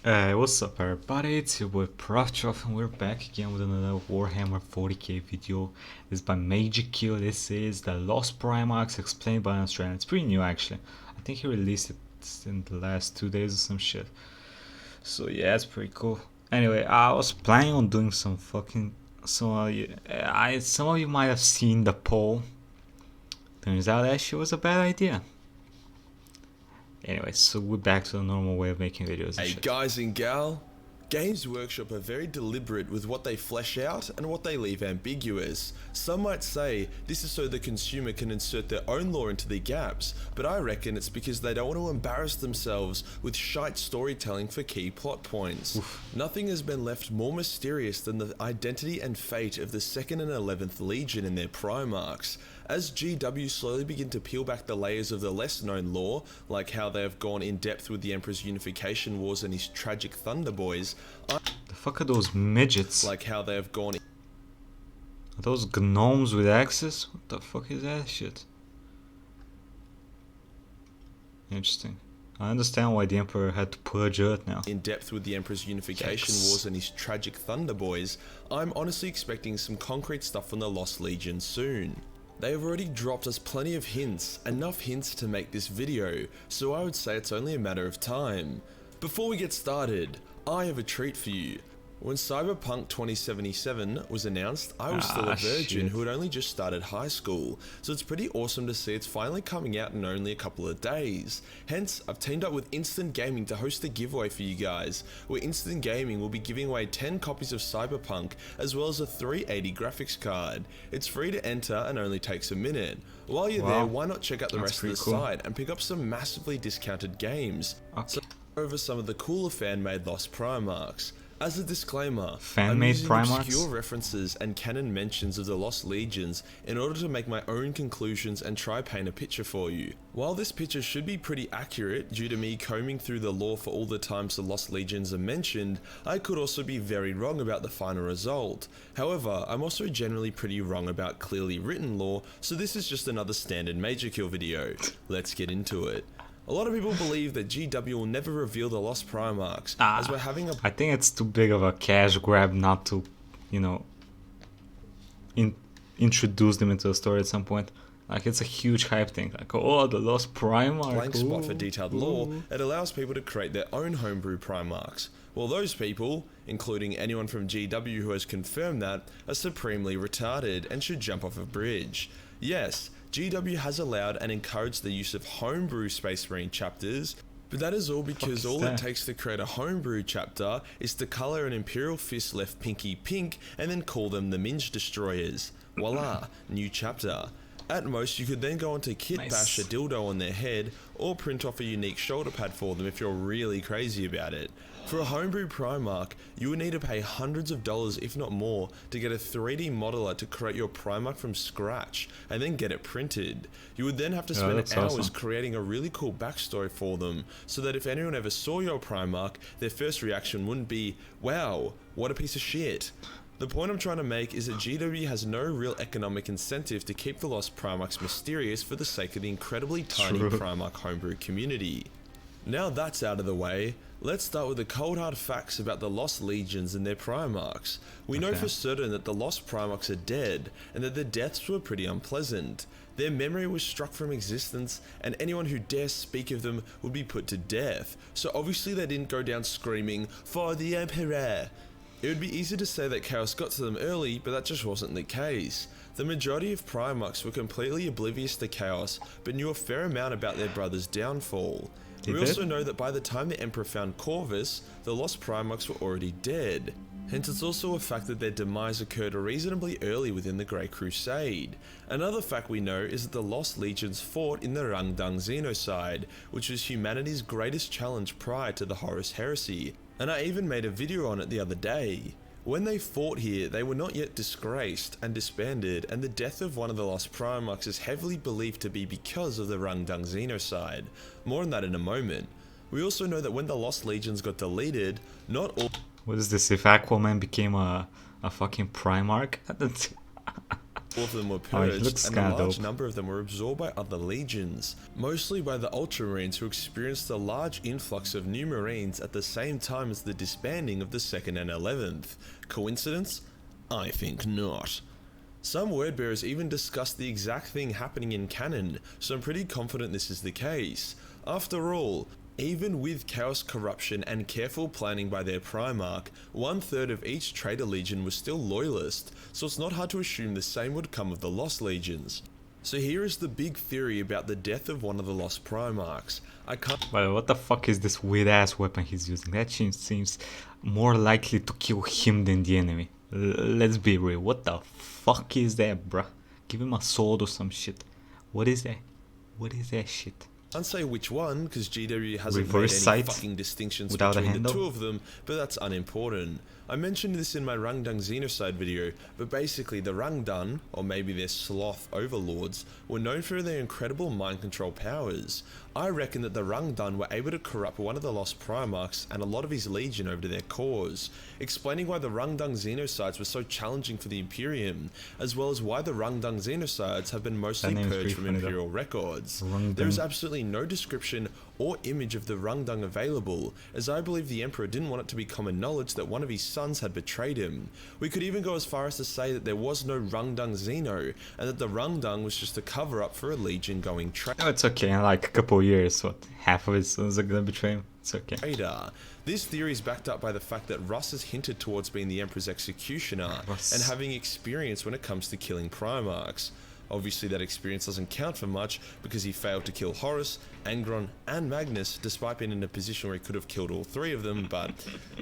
What's up everybody, it's your boy Proftrof and we're back again with another Warhammer 40k video. This is by Majorkill. This is the Lost Primarchs explained by an Australian. It's pretty new actually. I think he released it in the last 2 days or some shit. So yeah, it's pretty cool. Anyway, I was planning on doing some fucking... some of you might have seen the poll. Turns out that shit was a bad idea. Anyway, so we're back to the normal way of making videos and Hey shit. guys and gal, Games Workshop are very deliberate with what they flesh out and what they leave ambiguous. Some might say this is so the consumer can insert their own lore into the gaps, but I reckon it's because they don't want to embarrass themselves with shite storytelling for key plot points. Nothing has been left more mysterious than the identity and fate of the 2nd and 11th Legion and their Primarchs. As GW slowly begin to peel back the layers of the less known lore, like how they have gone in depth with the Emperor's unification wars and his tragic Thunder Boys, The fuck are those midgets? like how they have gone Are those gnomes with axes? What the fuck is that shit? Interesting. I understand why the Emperor had to purge Earth now. in depth with the Emperor's unification Yikes. wars and his tragic Thunder Boys, I'm honestly expecting some concrete stuff from the Lost Legion soon. They have already dropped us plenty of hints, enough hints to make this video, so I would say it's only a matter of time. Before we get started, I have a treat for you. When Cyberpunk 2077 was announced, I was still a virgin shit. who had only just started high school, so it's pretty awesome to see it's finally coming out in only a couple of days. Hence, I've teamed up with Instant Gaming to host a giveaway for you guys, where Instant Gaming will be giving away 10 copies of Cyberpunk, as well as a 380 graphics card. It's free to enter and only takes a minute. While you're there, why not check out the That's rest of the pretty cool. site and pick up some massively discounted games. Okay. So over some of the cooler fan-made Lost Primarchs. As a disclaimer, I'm Fan-made using Primarchs? obscure references and canon mentions of the Lost Legions in order to make my own conclusions and try paint a picture for you. While this picture should be pretty accurate due to me combing through the lore for all the times the Lost Legions are mentioned, I could also be very wrong about the final result. However, I'm also generally pretty wrong about clearly written lore, so this is just another standard Majorkill video. Let's get into it. A lot of people believe that GW will never reveal the Lost Primarchs, as we're having a I think it's too big of a cash grab not to, you know, introduce them into the story at some point. Like, it's a huge hype thing. Like, oh, the Lost Primarch. blank spot for ooh, detailed ooh. lore, it allows people to create their own homebrew Primarchs. Well, those people, including anyone from GW who has confirmed that, are supremely retarded and should jump off a bridge. Yes, GW has allowed and encouraged the use of homebrew Space Marine chapters, but that is all because is all that? it takes to create a homebrew chapter is to colour an Imperial Fist left pinky pink and then call them the Minge Destroyers. Voila, new chapter. At most, you could then go on to kit Nice. bash a dildo on their head, or print off a unique shoulder pad for them if you're really crazy about it. For a homebrew Primarch, you would need to pay hundreds of dollars if not more to get a 3D modeler to create your Primarch from scratch, and then get it printed. You would then have to spend that's hours awesome. creating a really cool backstory for them, so that if anyone ever saw your Primarch, their first reaction wouldn't be, wow, what a piece of shit. The point I'm trying to make is that GW has no real economic incentive to keep the Lost Primarchs mysterious for the sake of the incredibly tiny True. Primarch homebrew community. Now that's out of the way, let's start with the cold hard facts about the Lost Legions and their Primarchs. We know Okay. for certain that the Lost Primarchs are dead, and that their deaths were pretty unpleasant. Their memory was struck from existence, and anyone who dares speak of them would be put to death, so obviously they didn't go down screaming, "For the Emperor!" It would be easy to say that chaos got to them early, but that just wasn't the case. The majority of Primarchs were completely oblivious to chaos, but knew a fair amount about their brother's downfall. They We did? also know that by the time the Emperor found Corvus, the Lost Primarchs were already dead. Hence it's also a fact that their demise occurred reasonably early within the Great Crusade. Another fact we know is that the Lost Legions fought in the Rangdan Xenocide, which was humanity's greatest challenge prior to the Horus Heresy, and I even made a video on it the other day. When they fought here, they were not yet disgraced and disbanded, and the death of one of the Lost Primarchs is heavily believed to be because of the Rangdan Xenocide. More on that in a moment. We also know that when the Lost Legions got deleted, not all What is this? If Aquaman became a fucking Primarch? All of them were Oh, he purged, looks and a kinda large dope. number of them were absorbed by other legions, mostly by the Ultramarines who experienced a large influx of new Marines at the same time as the disbanding of the 2nd and 11th. Coincidence? I think not. Some wordbearers even discussed the exact thing happening in canon, so I'm pretty confident this is the case. After all, even with chaos, corruption, and careful planning by their Primarch, 1/3 of each traitor legion was still loyalist, so it's not hard to assume the same would come of the Lost Legions. So here is the big theory about the death of one of the Lost Primarchs. I can't But what the fuck is this weird ass weapon he's using? That seems more likely to kill him than the enemy. Let's be real. What the fuck is that, bruh? Give him a sword or some shit. What is that? What is that shit? Can't say which one, because GW hasn't Reverse made any sight fucking distinctions without a between the handle? two of them, but that's unimportant. I mentioned this in my Rangdan Xenocide video, but basically the Rangdan, or maybe their sloth overlords, were known for their incredible mind control powers. I reckon that the Rangdan were able to corrupt one of the Lost Primarchs and a lot of his legion over to their cause, explaining why the Rangdan Xenocides were so challenging for the Imperium, as well as why the Rangdan Xenocides have been mostly That name's purged pretty from funny though. Imperial records. Rangdan. There is absolutely no description or image of the Rangdan available, as I believe the Emperor didn't want it to be common knowledge that one of his sons had betrayed him. We could even go as far as to say that there was no Rangdan Xeno, and that the Rangdan was just a cover-up for a legion going No, it's okay. In like a couple of years, what, half of his sons are gonna betray him? It's okay. traitor. This theory is backed up by the fact that Russ has hinted towards being the Emperor's executioner Russ. and having experience when it comes to killing Primarchs. Obviously that experience doesn't count for much because he failed to kill Horus, Angron and Magnus despite being in a position where he could have killed all three of them, but,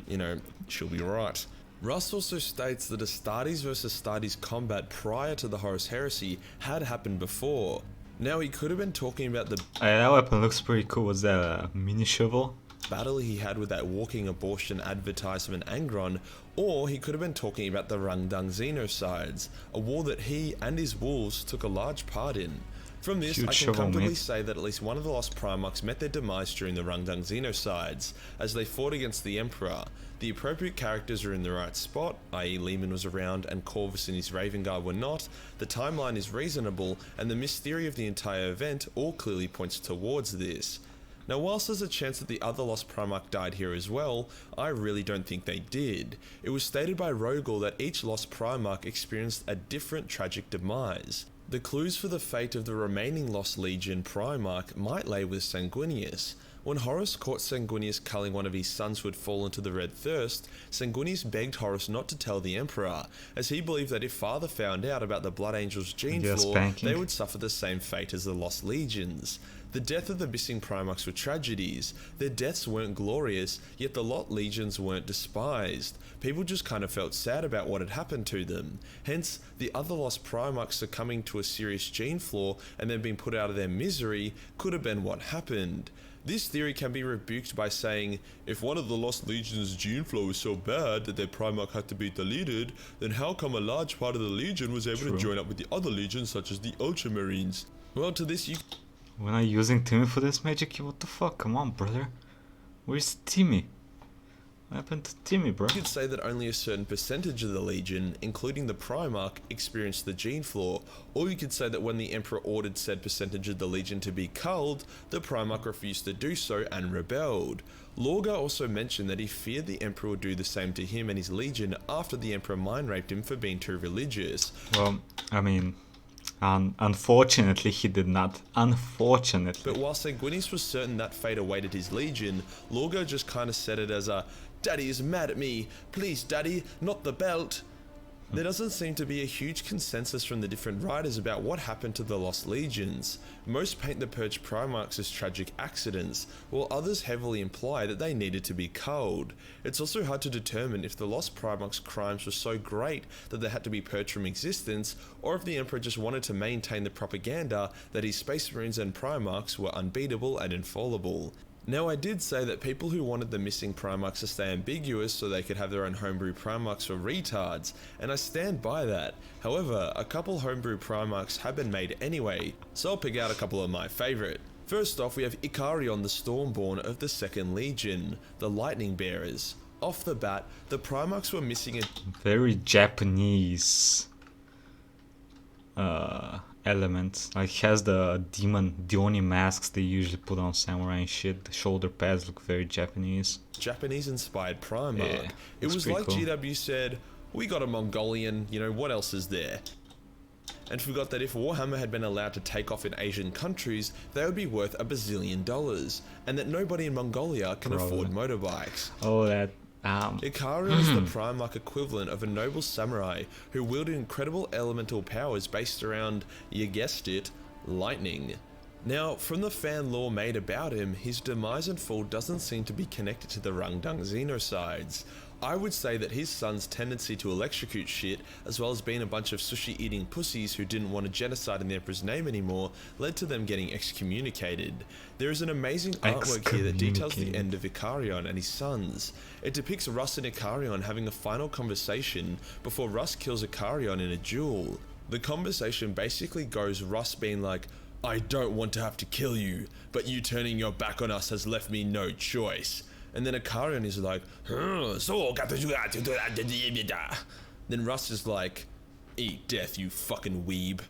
you know, she'll be right. Russ also states that Astartes versus Astartes combat prior to the Horus Heresy had happened before. Now he could have been talking about the That weapon looks pretty cool. What's that, a mini shovel? battle he had with that walking abortion advertisement Angron, or he could have been talking about the Rangdan Xenocides, a war that he and his wolves took a large part in. From this, Huge I can shovel, comfortably mate. say that at least one of the Lost Primarchs met their demise during the Rangdan Xenocides, as they fought against the Emperor. The appropriate characters are in the right spot, i.e. Lehman was around and Corvus and his Raven Guard were not, the timeline is reasonable, and the missed theory of the entire event all clearly points towards this. Now whilst there's a chance that the other Lost Primarch died here as well, I really don't think they did. It was stated by Rogel that each Lost Primarch experienced a different tragic demise. The clues for the fate of the remaining Lost Legion Primarch might lay with Sanguinius. When Horus caught Sanguinius culling one of his sons who had fallen to the Red Thirst, Sanguinius begged Horus not to tell the Emperor, as he believed that if Father found out about the Blood Angel's gene Yes, flaw, spanking. they would suffer the same fate as the Lost Legions. The death of the missing Primarchs were tragedies. Their deaths weren't glorious, yet the Lot Legions weren't despised. People just kind of felt sad about what had happened to them. Hence, the other Lost Primarchs succumbing to a serious gene flaw and then being put out of their misery could have been what happened. This theory can be rebuked by saying, if one of the Lost Legion's gene flaw was so bad that their Primarch had to be deleted, then how come a large part of the Legion was able True. to join up with the other legions such as the Ultramarines? Well, to this you We're not using Timmy for this Majorkill? What the fuck? Come on, brother. Where's Timmy? What happened to Timmy, bro? could say that only a certain percentage of the Legion, including the Primarch, experienced the gene flaw, or you could say that when the Emperor ordered said percentage of the Legion to be culled, the Primarch refused to do so and rebelled. Lorga also mentioned that he feared the Emperor would do the same to him and his Legion after the Emperor mind raped him for being too religious. Well, I mean, unfortunately he did not. Unfortunately. But while Sanguinius was certain that fate awaited his Legion, Lorga just kinda said it as a, "Daddy is mad at me, please daddy, not the belt." There doesn't seem to be a huge consensus from the different writers about what happened to the Lost Legions. Most paint the purged Primarchs as tragic accidents, while others heavily imply that they needed to be culled. It's also hard to determine if the Lost Primarchs' crimes were so great that they had to be purged from existence, or if the Emperor just wanted to maintain the propaganda that his Space Marines and Primarchs were unbeatable and infallible. Now I did say that people who wanted the missing Primarchs to stay ambiguous so they could have their own homebrew Primarchs were retards, and I stand by that. However, a couple homebrew Primarchs have been made anyway, so I'll pick out a couple of my favourite. First off, we have Ikariion the Stormborn of the 2nd Legion, the Lightning Bearers. Off the bat, the Primarchs were missing a Very Japanese. elements. Like has the Dioni masks they usually put on samurai and shit. The shoulder pads look very Japanese. Japanese-inspired Primarch. Yeah, It was like cool. GW said, we got a Mongolian, you know, what else is there? And forgot that if Warhammer had been allowed to take off in Asian countries, they would be worth $1 bazillion, and that nobody in Mongolia can afford motorbikes. Oh, that. Ikariion is the Primarch equivalent of a noble samurai who wielded incredible elemental powers based around, you guessed it, lightning. Now, from the fan lore made about him, his demise and fall doesn't seem to be connected to the Rangdan Xenocides. I would say that his son's tendency to electrocute shit, as well as being a bunch of sushi-eating pussies who didn't want to genocide in the Emperor's name anymore, led to them getting excommunicated. There is an amazing artwork here that details the end of Ikariion and his sons. It depicts Russ and Ikariion having a final conversation before Russ kills Ikariion in a duel. The conversation basically goes Russ being like, "I don't want to have to kill you, but you turning your back on us has left me no choice." And then Ikariion is like, then Russ is like, "Eat death, you fucking weeb."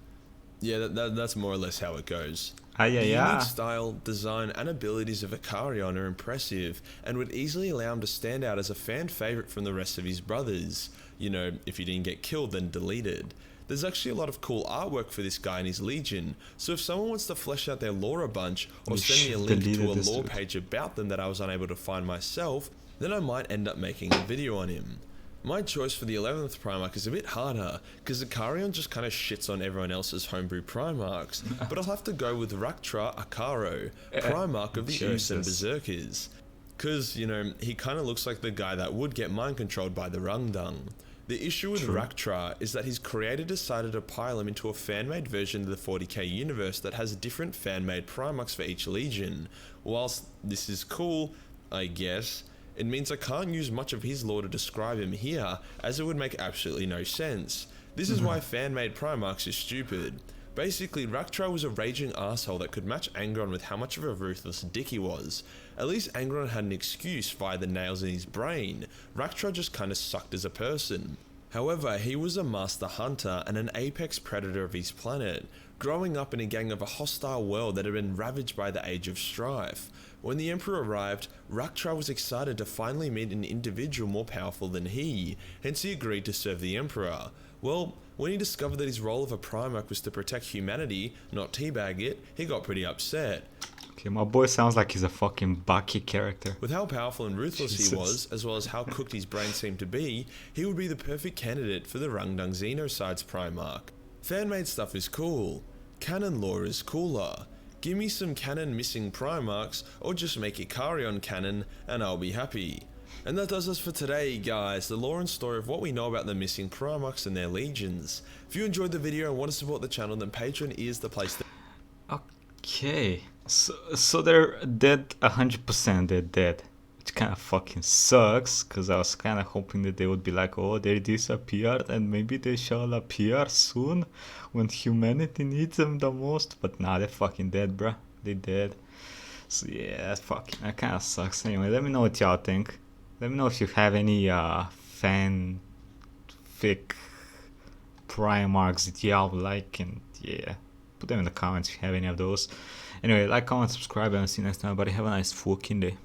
Yeah, that's more or less how it goes. The unique style, design, and abilities of Ikariion are impressive, and would easily allow him to stand out as a fan favourite from the rest of his brothers. You know, if he didn't get killed, then deleted. There's actually a lot of cool artwork for this guy and his legion, so if someone wants to flesh out their lore a bunch, or send me a link to a lore page about them that I was unable to find myself, then I might end up making a video on him. My choice for the 11th Primarch is a bit harder, because Ikariion just kinda shits on everyone else's homebrew Primarchs, but I'll have to go with Raktra Akaro, Primarch of the Earth and Berserkers. Cause, you know, he kinda looks like the guy that would get mind controlled by the Rangdan. The issue with Raktra is that his creator decided to pile him into a fan-made version of the 40k universe that has different fan-made Primarchs for each legion. Whilst this is cool, I guess, it means I can't use much of his lore to describe him here, as it would make absolutely no sense. This is why fan-made Primarchs is stupid. Basically, Raktra was a raging asshole that could match Angron with how much of a ruthless dick he was. At least Angron had an excuse via the nails in his brain. Raktra just kinda sucked as a person. However, he was a master hunter and an apex predator of his planet, growing up in a gang of a hostile world that had been ravaged by the Age of Strife. When the Emperor arrived, Raktra was excited to finally meet an individual more powerful than he, hence he agreed to serve the Emperor. Well, when he discovered that his role of a Primarch was to protect humanity, not teabag it, he got pretty upset. Okay, my boy sounds like he's a fucking Baki character. With how powerful and ruthless he was, as well as how cooked his brain seemed to be, he would be the perfect candidate for the Rangdan Xenocides Primarch. Fan-made stuff is cool. Canon lore is cooler. Give me some canon missing Primarchs, or just make Ikariion canon, and I'll be happy. And that does us for today, guys, the lore and story of what we know about the missing Primarchs and their legions. If you enjoyed the video and want to support the channel, then Patreon is the place to... Okay, so they're dead 100%, they're dead. Which kind of fucking sucks, because I was kind of hoping that they would be like, oh, they disappeared, and maybe they shall appear soon, when humanity needs them the most. But nah, they're fucking dead, bruh. They're dead. So yeah, that kind of sucks. Anyway, let me know what y'all think. Let me know if you have any fanfic Primarchs that y'all like, and yeah, put them in the comments if you have any of those. Anyway, like, comment, subscribe, and I'll see you next time, everybody. Have a nice fucking day.